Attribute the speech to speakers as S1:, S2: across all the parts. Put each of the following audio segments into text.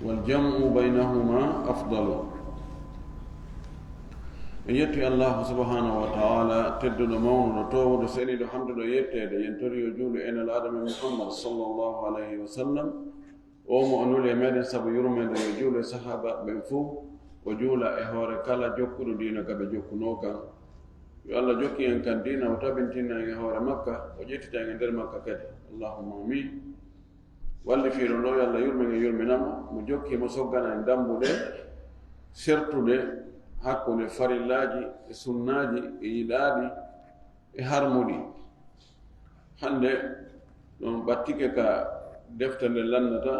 S1: والجمع بينهما أفضل. يتي الله سبحانه وتعالى تدل مون وتوب سيد الحمد لله يتي ينتري يجول إن الآدم محمد صلى الله عليه وسلم ومو أنو لمن سب يرمن يجول صحابة بنفو وجول إهور كلا جوكر دينك بجوكنوكا الله جوكي إن كان دينا وتبنتنا إهور مكة وجيت تاني مكة كده اللهم آمين. واللي في رنو يلا يرمنام مجوكي مسوغانا ندمبو ده سرطو ده حقو ده فarillaji sunnaji yiɗaɗi harmudi hande ɗon battike ka deftere lannata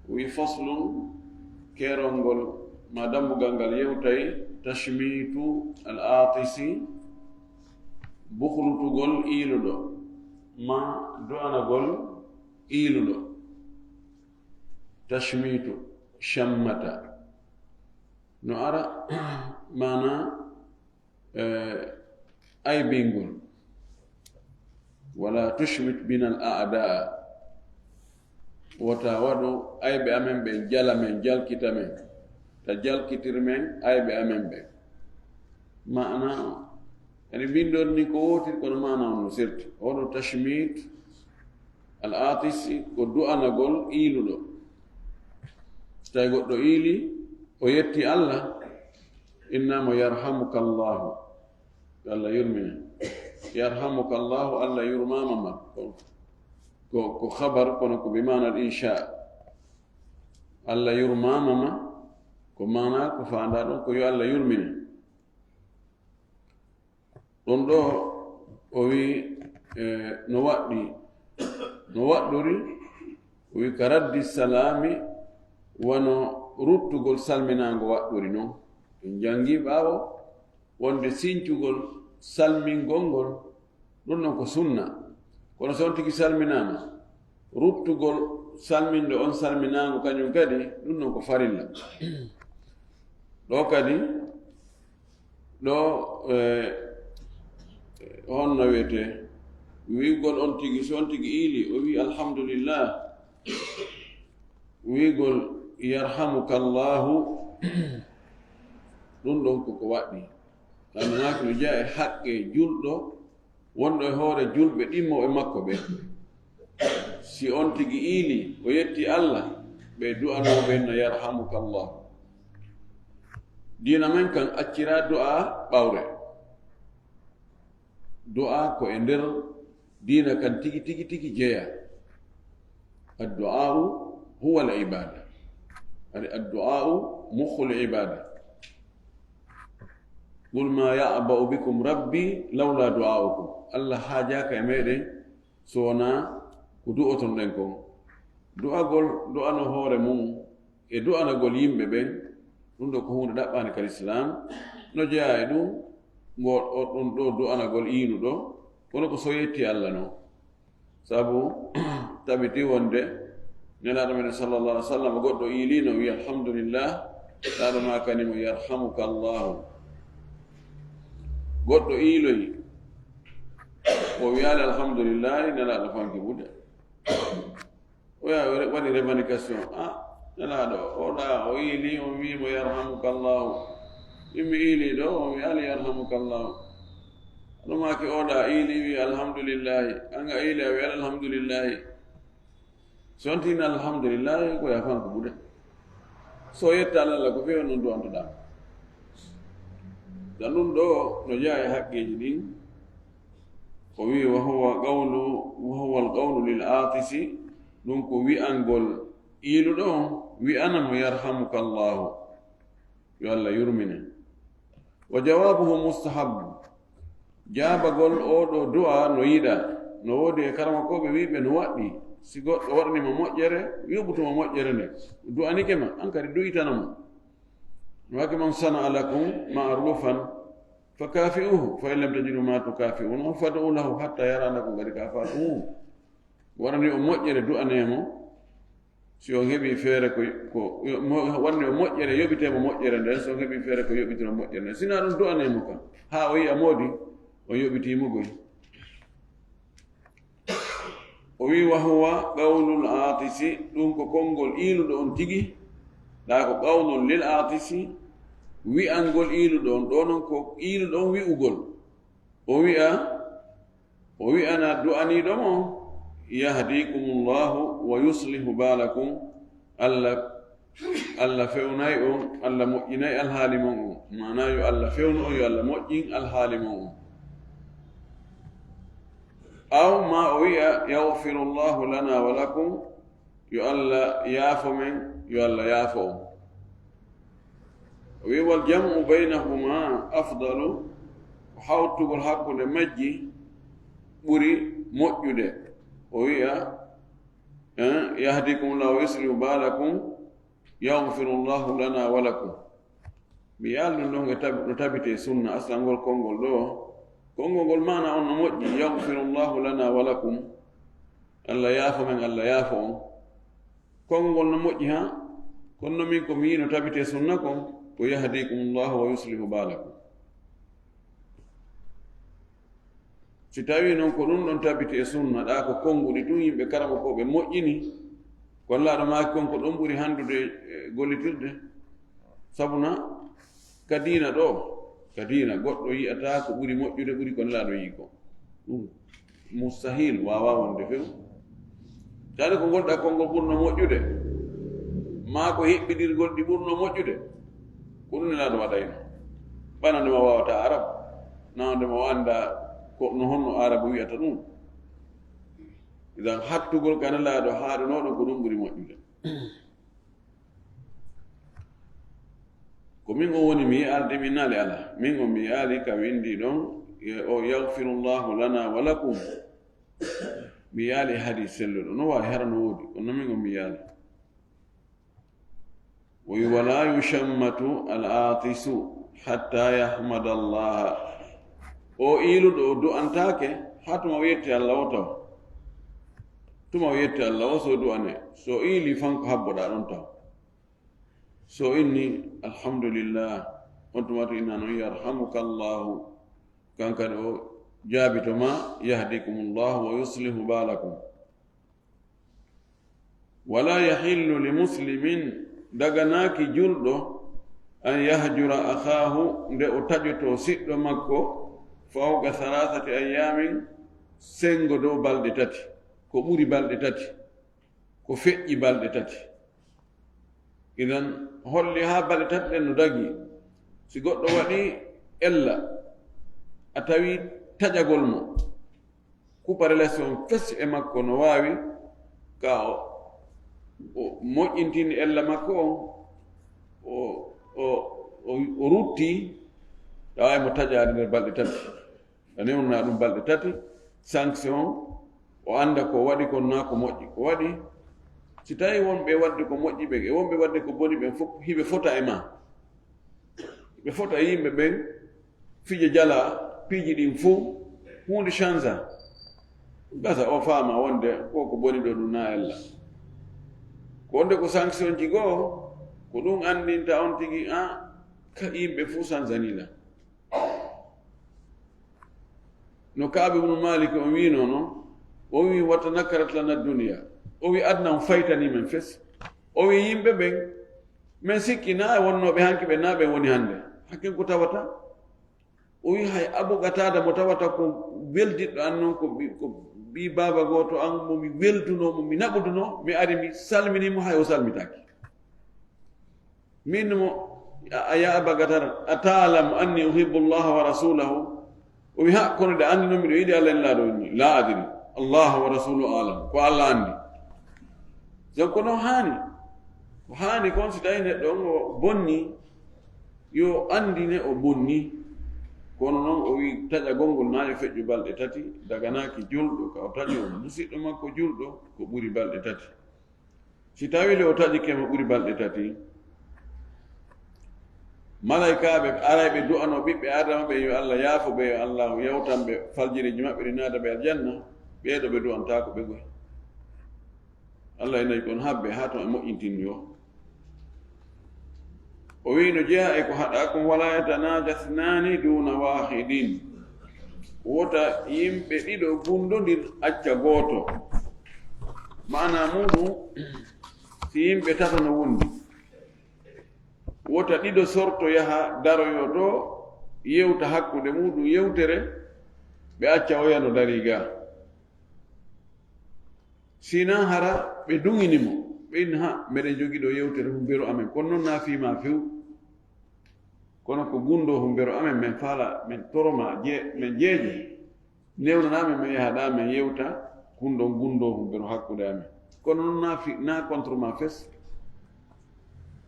S1: wi faslun kerongol ma dambugal ngal yewtay tashmitu al atisi buhlutugol iluɗo ma do'anagol iluɗo tashmitu shammata no ara mana aybingol wala tushmit bina al a'da wata waɗu ayɓe amen ɓe jala men jalkita men ta jalkitir men ayɓe amen ɓe mana ani mbindon ni ko wotir kono mana on no sirti oɗo tashmit al atisi ko du'anagol iluɗo tawi goɗɗo iili o yetti Allah innama yarhamuka Allahu Allah yurmina yarhamuka Allahu Allah yurmama ma ko khabar kono ko bimana al insha Allah yurmama ma ko mana ko fanda ɗon ko yo Allah yurmina ɗon ɗo o wi no waɗɗuri o wi ka raddi salami wono ruttugol salminago waɗɗuri noon en jangi ɓaawo wonde sincugol salmingol ngol ɗum noon ko sunna kono so on tigi salminama ruttugol salminde on salminago kañum kadi ɗum noon ko farilla ɗo kadi ɗo honno wiyete wiigol on tigi so on tigi iili o wi alhamdulillah wiigol yarhamuka Allahu ɗum ɗon koko waɗɗi annaki no jaa e haqqe julɗo wonɗo e hoore julɓe ɗimmo e makko ɓe si on tigi iili o yetti Allah ɓe du'anoɓe no yarhamuka Allah. Diina men kan accira du'a ɓawre du'a ko e nder diina kan tigi jeeya addu'a'u huwa al-ibada الدعاء مخ العبادة قل ما يعبأ بكم ربي لولا دعاؤكم الله حاجاك يميري سونا كدوءة لنكم دعاء قول دعاء نهور مون دعاء نقول يمبي بين نندو كهون دعاني كالإسلام نجاء يدو دعاء نقول إينو دو ونكو سويتي الله نو سابو تابتي وانده نلا من صلى الله عليه وسلم قد إيلينا وي الحمد لله قال ما كان يرحمك الله قد إيلي ويا الحمد لله نلا نفانك بودا ويا وني رباني كسو نلا دو ولا إيلي ومي يرحمك الله إمي إيلي دو ومي يرحمك الله لما كي أودا إيلي الحمد لله أنغا إيلي ويا الحمد لله sontin alhamdulillah ko ya fanko bude so yetta Allah ko feewi non do antuda dan ɗum ɗo no jaa e haqqeji ɗin ko wi wa huwa alqawlu lil atisi ɗum ko wi'angol iiluɗo on wi'anamo yarhamuka Allahu yo Allah yurmine wa jawabuhu mustahabu jaabagol oɗo du'a no yiɗa no woodi e karamakoɓe wiɓe no waɗɗi si goɗɗo waɗanima moƴƴere yoɓutuma moƴƴere nde du'anike ma an kadi du'itanamo no waki man sana lakum ma'rufan fa kafi'uhu fa in lam tajidu ma tukafi'unahu fad'u lahu hatta yaranakum kadi kafatuhu waɗani o moƴƴere du'anemo si o heɓi feere ko wanni o moƴƴere yoɓitemo moƴƴere nden so heɓi feere ko yoɓitino moƴƴere nden sina ɗum du'anemo kam ha o yi'a moodi o yoɓitimugoy o wi wa huwa qawlul atisi ɗum ko konngol iiluɗo on tigi ɗa ko qawlun lil atisi wi'angol iluɗon ɗo noon ko iluɗon wi'ugol o wi'ana du'aniɗo mo yahdikumullahu wa yuslihu balakum allah fewnay on allah moƴƴinay alhaali mon on mana yo allah fewnu on yo allah moƴƴin alhaali mon on aw ma o wi'a yahfiru llahu lana wa lakum yo allah yaafo men yo allah yaafo on o wi wal jam'u baynahuma afdalu ko hawtugol hakkunde majji ɓuri moƴƴude o wi'a yahdikum llahu wa yuslihu balakum yahfiru llahu lana wa lakum mi yaalɗum ɗon no tabite sunna aslangol konngol ɗo konngol ngol mana on no moƴƴi yahfiru llahu lana wa lakum allah yaafo men allah yaafo on konngol ngol no moƴƴi ha kono min ko mi yi no tabite sunna kon ko yahdikum llahu wa yuslihu balakum si tawi noon ko ɗum ɗon tabiti e sunna ɗa ko konnguɗi tun yimɓe karama ko ɓe moƴƴini kono laaɗo maaki kon ko ɗon ɓuri handude gollitirde sabuna kadina ɗo kadina goɗɗo yiyata ko ɓuri moƴƴude ɓuri kono laaɗo yii ko ɗum mustahil wawa wonde few tani ko gonɗa konngol ɓurno moƴƴude ma ko heɓɓiɗirgol ɗi ɓurno moƴƴude ko ɗum ne laaɗo waɗayno ɓanandema wawata arab nawandema wanda ko no honno arabu wiyata ɗum idan hattugol kana laaɗo haaɗunoɗon ko ɗum ɓuri moƴƴude ko min o woni mi yi'alde min naali ala min o mi yaali ka windi ɗon o yahfiru llahu lana wa lakum mi yaali hadis selluɗo no wawi harano woodi kono min o mi yaali o wi wala yushammatu al atisu hatta yahmada allaha o iluɗo o du'antake ha tuma o yetti allah o taw tuma o yetti allah o so du'ane so iili fan ko habboɗa ɗon taw so inni alhamdulillah on tumata inna noon yarhamuka llahu kankadi o jaabito ma yahdikum llahu wa yuslihu balakum wala yahillu li muslimin daganaki julɗo an yahjura akhahu nde o taƴoto siɗɗo makko fawqa 3 ayamin sengo dow balɗe tati ko ɓuri balɗe tati ko feƴƴi balɗe tati idan holli ha balɗe tati ɗen no dagi si goɗɗo waɗi ella a tawi taƴagol mo coupa relation fes e makko no wawi ka o moƴƴintini ella makko on o rutti tawa mo taƴade nder balɗe tati a newna ɗum balɗe tati sanction o anda ko waɗi kon na ko moƴƴi ko waɗi si tawi wonɓe wadde ko moƴƴi ɓe e wonɓe wadde ko boni ɓen fof hiɓe fota e ma ɓe fota e yimɓe ɓen fije jala piiji ɗin fuu hunde change gasa o faama wonde ko boni ɗo ɗum na ella ko wonde ko sanction ji goo ko ɗum andinta on tigi ka yimɓe fuu sansanila no Kaaɓe ibnu Malik o wino noon o wi wata nakarat lana duniya o wi adna on faytani men fes o wi yimɓe ɓen min sikki na e wonnoɓe hanki ɓe na ɓen woni hannde hakken ko tawata o wi hay abogatada mo tawata ko weldiɗɗo an noon ko ɓi baaba gooto an momi weldunomo mi naɓuduno mi ari mi salminimo hay o salmitaki min mo ya abagatara atalam anni uhibbu llaha wa rasulahu o wi ha kono de andino miɗo yiɗi allah en laaɗo ni la adiri allah wa rasulu alam ko allah andi jon ko noon haani kon si tawi neɗɗo on o bonni yo andine o bonni kono noon o wi taƴagol ngol nayi feƴƴu balɗe tati daganaki julɗo ka o taƴi o musidɗo makko julɗo ko ɓuri balɗe tati si tawi le o taƴi kema ɓuri balɗe tati malaikaɓe arayɓe du'ano ɓiɓɓe adama ɓe yo allah yaafo ɓe yo allah yewtan ɓe faljiriji maɓɓe ɗi naada ɓe aljanna ɓeeɗo ɓe du'antako ɓe goy allah e nayi kon habbe ha ton e moƴƴintini o o wi no jeeya e ko haɗa kon wala yatanajasnani duna wahidin wota yimɓe ɗiɗo gundodir acca gooto mana muɗum si yimɓe tata no wondi wota ɗiɗo sorto yaha daroyo to yewta hakkude muɗum yewtere ɓe acca o yano dari ga sina hara ɓe duŋinimo ɓe inni ha mbeɗen jogiɗo yewtere humbero amen kono noon na fima few kono ko gundo humbero amen min faala min toroma min jeeji newnanamen min yahaɗa min yewta kunɗon gundo humbero hakkude amen kono noon na contre ma fes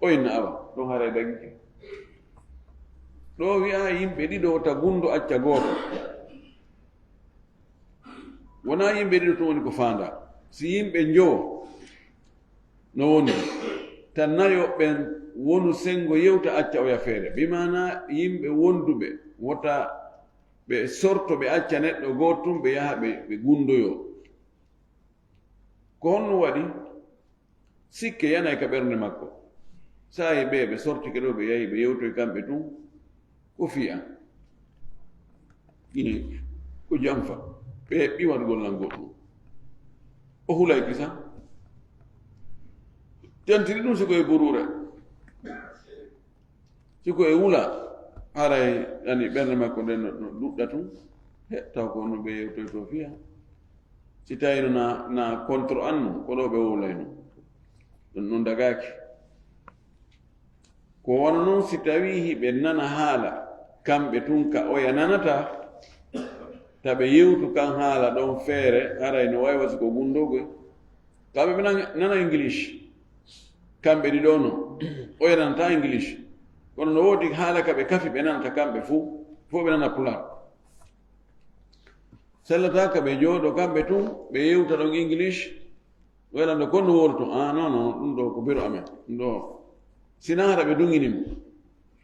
S1: o inna awa ɗon haara dagike ɗo wi'a yimɓe ɗiɗo wota gundo acca gooto wona yimɓe ɗiɗo to woni ko faanda si yimɓe joo no woni tan nayo ɓen wonu sengo yewta acca oya feere bimana yimɓe wonduɓe wota ɓe sorto ɓe acca neɗɗo gootum ɓe yaha ɓe gundoyo ko honno waɗi sikke yanay ka ɓernde makko sayi ɓe sortike ɗo ɓe yahi ɓe yewtoy kamɓe tun ko fiya ini ko jamfa ɓe ɓiwat gollal goɗɗum o hulay kisa tentiri ɗum siko e burure siko e wula haray ani ɓernde makko nden no ɗuɗɗa tun taw ko no ɓe yewtoy to fiya si tawino na contre annu ko ɗo ɓe wulayno ɗum ɗum dagaki ko wona noon si tawi hiɓe nana haala kamɓe tun ka oya nanata taɓe yewtu kan haala ɗon feere haray no wawi wasi ko gundogoy kamɓe ɓe nana english kamɓe ɗiɗo no oya nanata english kono no woodi haala ka ɓe kafi ɓe nanata kamɓe fo ɓe nana pular sellata ka ɓe jooɗo kamɓe tun ɓe yewta ɗon english waɗando konno worto non ɗum ɗo ko biro amen ɗum ɗo sina hara ɓe duŋinimo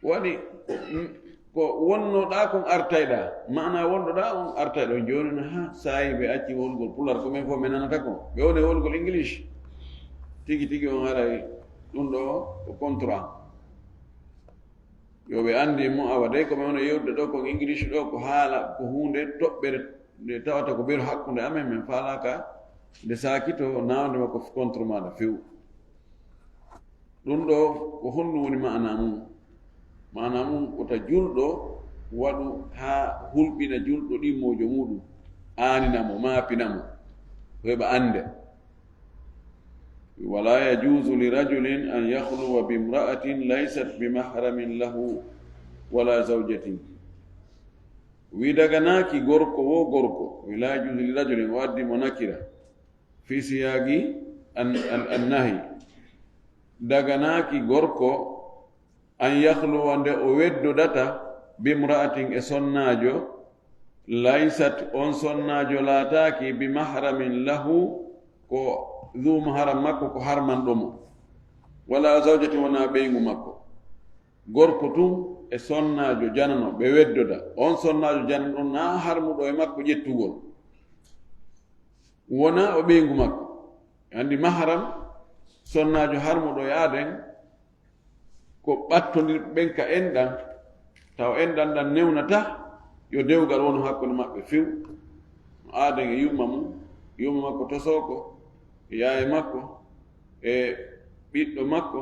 S1: waɗi ko wonnoɗa kon artayɗa mana wonɗoɗa on artayɗo joni no ha sayi ɓe acci wolgol pular ko min fof mi nanata ko ɓe woni wolgol english tigi tigi on haray ɗum ɗo ko contrat yo ɓe andi mo awa day koɓe wona yewde ɗo kon english ɗo ko haala ko hunde toɓɓere nde tawata ko ɓeero hakkude amen min faalaka nde saakito nawde makko contre maɗa few ɗum ɗo ko honɗum woni mana mum wota julɗo waɗu ha hulɓina julɗo ɗimmojo muɗum aaninamo maapinamo heɓa ande wala yajuzu li rajulin an yahluwa bimra'atin laysat bimahramin lahu wala zawjatin wi daganaki gorko wo gorko wala yajuzu li rajulin waddi mo nakira fi siyagi annahi daganaki gorko an yahluwa nde o weddodata bimra'atin e sonnajo laysat on sonnajo laataki bimahramin lahu ko dhu mahram makko ko harmanɗo mo wala zawjati wona ɓeygu makko gorko tun e sonnajo janano ɓe weddoda on sonnajo janano ɗon na harmuɗo e makko ƴettugol wona o ɓeygu makko andi mahram sonnajo harmuɗo e aden ko ɓattodir ɓen ka enɗan taw enɗan ɗan newnata yo dewgal wonu hakkude maɓɓe few aden e yumma makko tosoko e yaaye makko e ɓiɗɗo makko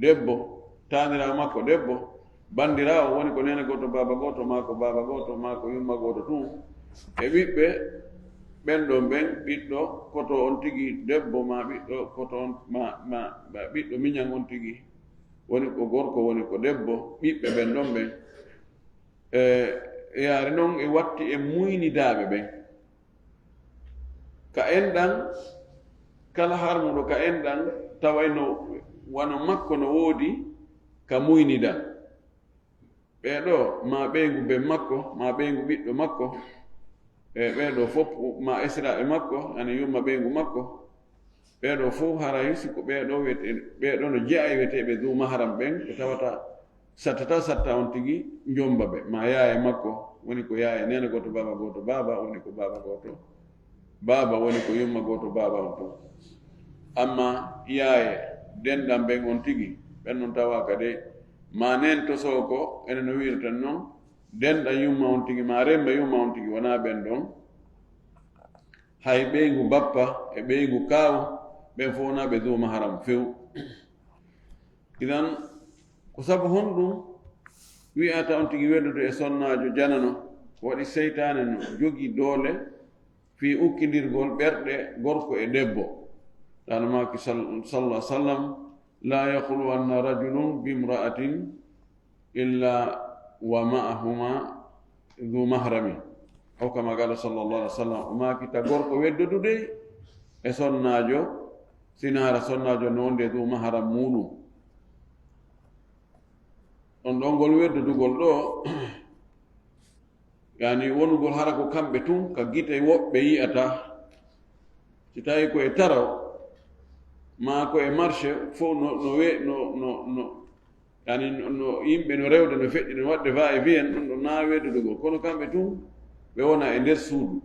S1: debbo tanirawo makko debbo bandirawo woni ko nene goto baba goto mako baba goto mako yumma goto tun e ɓiɓɓe ɓen ɗon ɓen ɓiɗɗo koto on tigi debbo ma ɓiɗɗo koto on ma ɓiɗɗo miñan on tigi woni ko gorko woni ko debbo ɓiɓɓe ɓen ɗon ɓen yaare noon e watti e muynidaɓe ɓen ka enɗan kala harmuɗo ka enɗan tawayno wano makko no woodi ka muynida ɓeɗo ma ɓeygu ben makko ma ɓeygu ɓiɗɗo makko ɓeɗo fof ma esiraɓe makko ana yumma ɓeygu makko ɓeɗo fof haray siko ɓeɗo no jeeya wiyeteɓe du maharam ɓen ɓe tawata satta on tigi jomba ɓe ma yaye makko woni ko yaye nene goto baba woni ko baba goto baba woni ko yumma goto baba on ton amma yaye denɗam ɓen on tigi ɓen non tawa kadi ma nen to soko enen no wirten noon denɗam yumma on tigi ma remba yumma on tigi wona ɓen ɗon hay ɓeygu bappa e ɓeygu kaawu ɓen fof wona ɓe duuma haram few idan ko sabu honɗum wi'ata on tigi weddude e sonnajo janano waɗi seytane no jogi doole fi ukkidirgol ɓerɗe gorko e debbo ɗano maki sallah sallam la yahluwanna rajulun bimra'atin illa wa ma'ahuma dhu mahrami aw kama qala sallallahu alaihi wasallam o makita gorko weddodude e sonnajo sinara sonnajo nonde dhu mahram muɗum on ɗon ngol weddudugol ɗo yani wonugol hara ko kamɓe tun ka gite woɓɓe yi'ata si tawi koye taraw ma ko e marché fof no yimɓe no rewde no feƴƴi no waɗde va e vienne ɗum ɗo na weddudugol kono kamɓe tun ɓe wona e nder suudu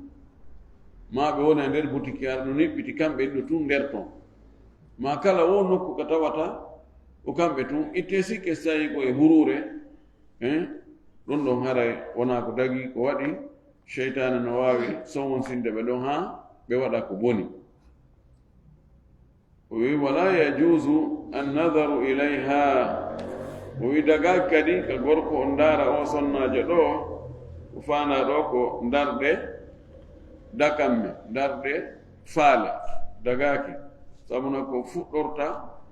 S1: ma ɓe wona e nder boutique ar no niɓɓiti kamɓe ɗiɗo tun nder ton ma kala wo nokku ka tawata ko kamɓe tun itte sikke so tawi ko e hurure ɗum ɗon haray wona ko dagi ko waɗi cheytane no wawi sowonsinde ɓe ɗon ha ɓe waɗa ko boni o wi wala yajuzu annadaru ilayha o wi daga kadi ka gorko on ndaara o sonnajo ɗo ko fana ɗo ko darɗe dakamme darɗe faale dagaki sabuna ko fuɗɗorta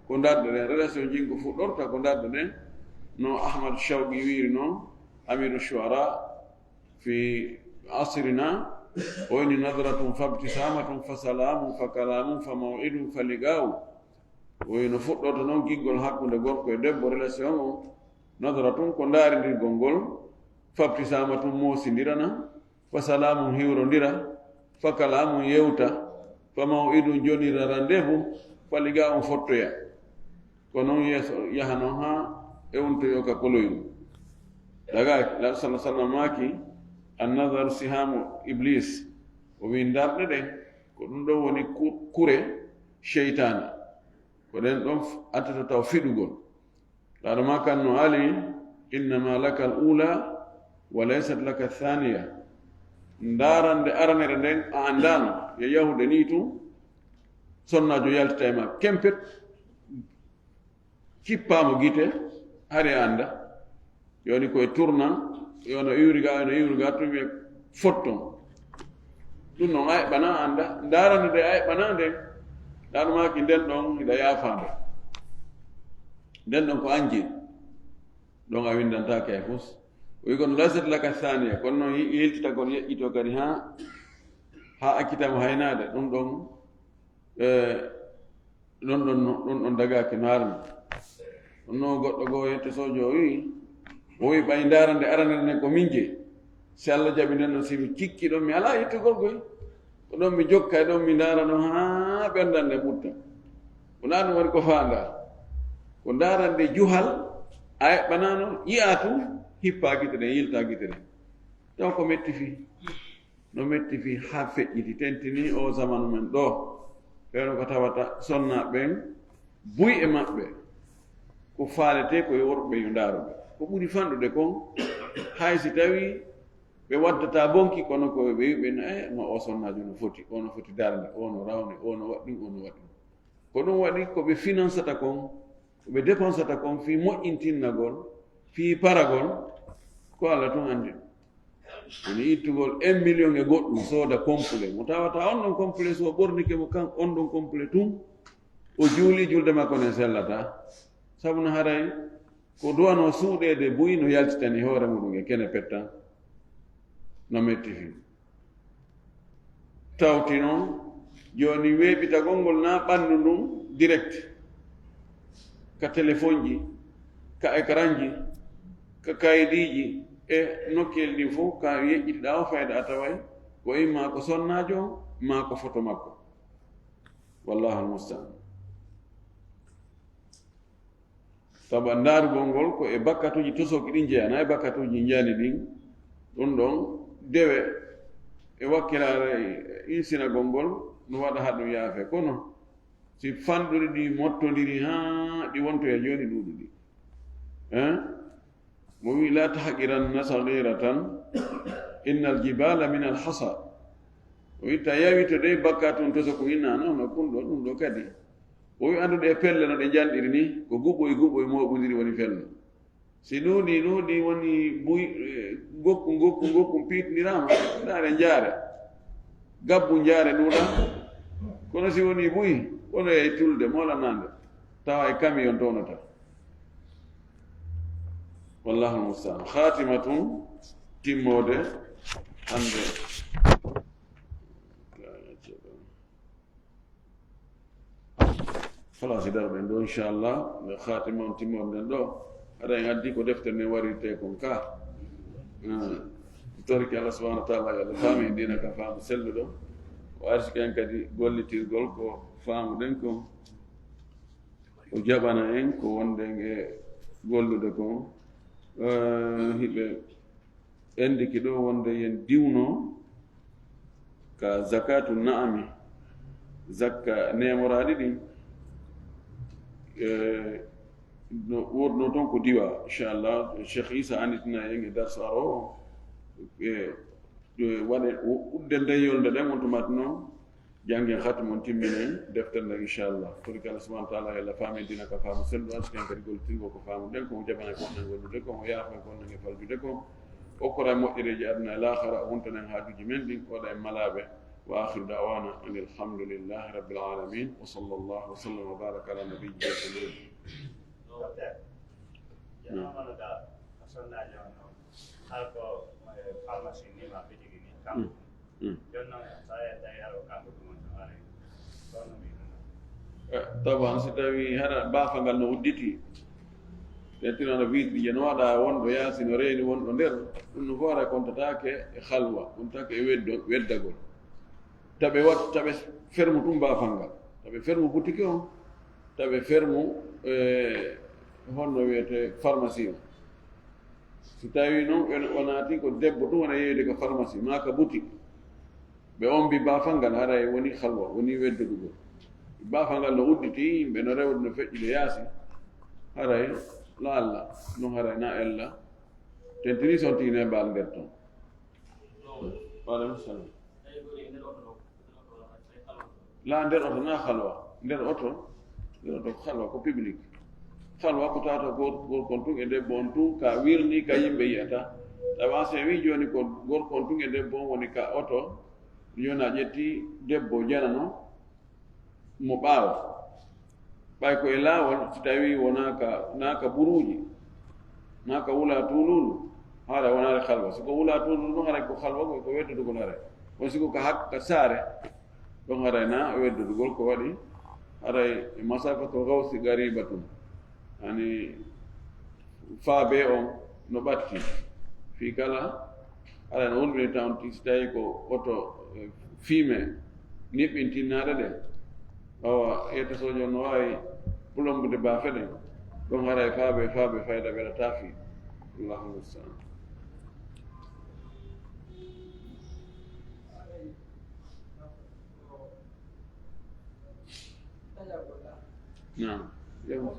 S1: ko darɗe ɗen relation jinko fuɗɗorta ko darɗe ɗen no ahmad shawqi wiri noon amiru shuara fi asrina o woni nadratun fabtisamatun fa salamun fa kalamun fa maw'idun fa ligaw o wi no fuɗɗorta noon giggol hakkude gorko e debbo relation o nadratun ko ndaarindirgol ngol fabtisamatun moosidirana fa salamun hiwrodira fa kalamun yewta fa maw'idun jonira rendez-vous fa ligaw fottoya ko noon yeeso yaha noon ha ewontoyo ka koloyru daga la sallallahu alaihi wasallam maki annadharu sihamu iblis o wi darɗe ɗen ko ɗum ɗon woni kure cheytane ko ɗen ɗon attata taw fiɗugol ɗaɗo ma kan no ali innama laka al ula wa laysat laka thaniya ndarande aranere nden a andano yo yahude ni tun sonnajo yaltita e ma kempet kippamo guite hari anda yoni koye tournan yono iwriga tumi fotton ɗum noon a heɓana anda darande nde a heɓana nden ɗano maki nden ɗon hiɗa yafande nden ɗon ko anjir ɗon a windantake e fus o wi kono laysat laka thania kono noon yeltitagol yeƴƴito kadi ha akkitamo haynade ɗum ɗon ɗon dagaki no armi ɗum noon goɗɗo goo yette sojo o wi ɓay darande aranere nden ko min je si allah jaɓi nden noon simi cikki ɗon mi ala yettugol koy ko ɗon mi jokka e ɗon mi ndara ɗon ha ɓendan nde ɓutta wona ɗum woni ko fanda ko darande juhal a heɓɓanano yi'a tun hippa gite ɗen yilta gite ɗen taw ko metti fi no metti fi ha feƴƴiti tentini o zamanu men ɗo ɓeɗo ko tawata sonna ɓen buy e maɓɓe ko faalete koye worɓe yo ndaaruɓe ko ɓuri fanɗude kon hay si tawi ɓe waddata bonki kono ko ɓe wiɓe no o sonnajo no foti ono foti darde ono rawne ono waɗɗum ono waɗɗum ko ɗum waɗi koɓe financata kon koɓe dépensata kon fi moƴƴintinnagol fi paragol ko allah tun andi woni ittugol 1 million e goɗɗum sooda complet mo tawata on ɗon complet so ɓornike mo kan on ɗon complet tun o juuli julde makko nen sellata sabu no haray ko duwano suuɗede buyi no yaltitani hoore muɗum e kene pettan no metti fi tawti noon joni weeɓitagol ngol na ɓanndu ndum direct ka téléphone ji ka écran ji ka kayidiji e nokkel ɗi fof ka yeƴƴitiɗa o fayda a taway ko imma ko sonnajo ma ko photo makko wallahu almustaan sabu a ndaarugol ngol ko e bakkatuji tosoki ɗi jeyana e bakkatuji njani ɗin ɗum ɗon dewe e wakkilare insinagol ngol no waɗa haɗum yaafe kono si fanɗuɗi ɗi mottodiri ha ɗi wonto e joni ɗuɗuɗi mo wi la tahqiranna sagiratan inna aljibala min alhasa o wi ta yawi to ɗe bakka tun toso ko inna nono ɗum ɗo kadi o wi andude e pelle no ɗe janɗiri ni ko guɓɓoye moɓodiri woni fello si nuuɗi woni buy gokku piitinirama ɗaare jaare gabbu jaare ɗuuɗa kono si woni buy wono e tulde molanande tawa e camion tonata wallahu almustaan khatimatum timmode hande خلاص دربين دو إن شاء الله خاتمة تيمون دو هذا يغدي كو دفتر ني وري تيكون كا تورك الله سبحانه وتعالى يلا فامي دينا كا فام سلدو وارش كان كدي غولتي غول كو فام دنكو وجابنا ان كو وندنگه gollude ko hiɓe endiki ɗo wonde yen diwno ka zakatu naami zakka nemoraɗi ɗin no wurno toon ko diwa inchallah cheikh isa anditina en e darsar o waɗe udde ndeyolde ɗen on tumat noon janggen hatu mon timminen deftere nden inchallah tori kala subahana taala yalla faamidina ka faamu sellu ansiken kadi goltirgo ko faamu ɗen komo jaɓana konɗen gollude ko mo yaafa konɗen e faljude ko okkora e moƴƴereji aduna e lahara wontanen haajuji men ɗin oɗa e malaɓe وآخر دعوانا أن الحمد لله رب العالمين وصلى الله وسلم وبارك على نبينا محمد. طبعا ستوي هذا بافا قال نوديتي يتنا نبيت بجنوادا وندو ياسين وريني وندو ندير إنه فورا كنت تاكي خلوة كنت تاكي ويدقول taɓe taɓe fermu tum bafanga taɓe fermu boutique o taɓe fermu honno wiyete pharmacie o si tawi noon wonati ko debbo ɗum wona yeyde ko pharmacie ma ka boutique ɓe on mbi bafangal haray woni halwa woni weddodugol bafangal no udditi yimɓe no rewde no feƴƴude yaasi haray la allah ɗum haray na ella tentini sontine mbal nder toon waaleykum salam la nder oto na halwa nder oto halwa ko public halwa ko tata gorkon tun e debbo on tun ka wirni ka yimɓe yiyata tawa se wi joni ko gorkon tun e debbo on woni ka oto joni a ƴetti debbo janano mo ɓaawa ɓay ko e laawol so tawi wonaka buruji naka wula tululu haara wonare halwa siko wula tululu ɗum haray ko halwa ko weddudugol haray on siko ko hakka saare ɗon haray na weddudugol ko waɗi haray masafatu gawsi garibatun ani faabe on no ɓatti fi kala haray no wonɓini tawn so tawi ko oto fiime niɓɓintinnaɗe ɗen wawa yettosojo no wawi plombude baafe ɗen ɗon haray faabe fayda weɗata fi allahu mustaan نعم يوم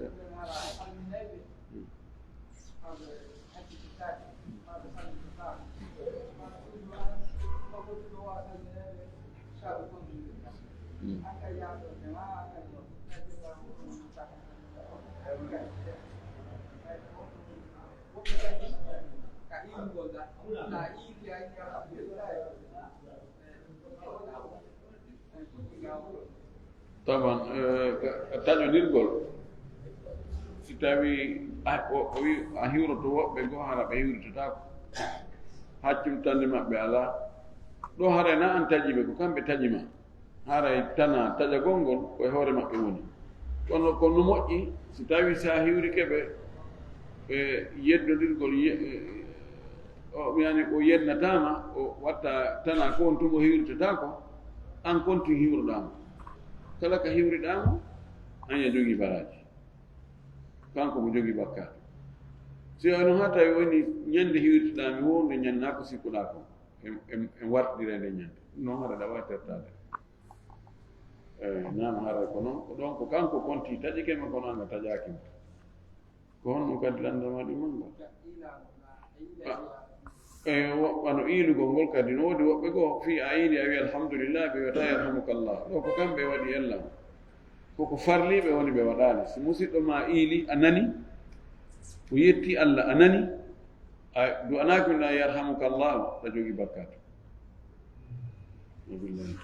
S1: طبعا taƴodirgol si tawi o wi a hiwroto woɓɓe goo hara ɓe hiwritotako haccum tande maɓɓe ala ɗo haray na an taƴiɓe ko kamɓe taƴima haray tana taƴagol ngol koye hoore maɓɓe woni kono no moƴƴi si tawi sa hiwrikeɓe ɓe yeddodirgol yani o yennatama o watta tana ko on tuma hiwritotako an konti hiwroɗama kala ka hiwriɗama anya jogi baraji kanko mo jogi bakka si ono ha tawi woni ñande hiwritiɗami wonde ñande ha ko sikkuɗa ko en wartidire nde ñande noon haɗa ɗa wawi tertade nam haray ko noon ko ɗon ko kanko konti taƴikema kono anga taƴakima ko honno kadi landama ɗi manga wano iilugol ngol kadi no woodi woɓɓe goo fi a iili a wi alhamdulillah ɓe wiyata yarhamukallah ɗo ko kamɓe waɗi yallam koko farliɓe woni ɓe waɗani si musidɗo ma iili a nani ويتي الله أنني دعاناك من يرحمك الله رجوك بركاته وبالله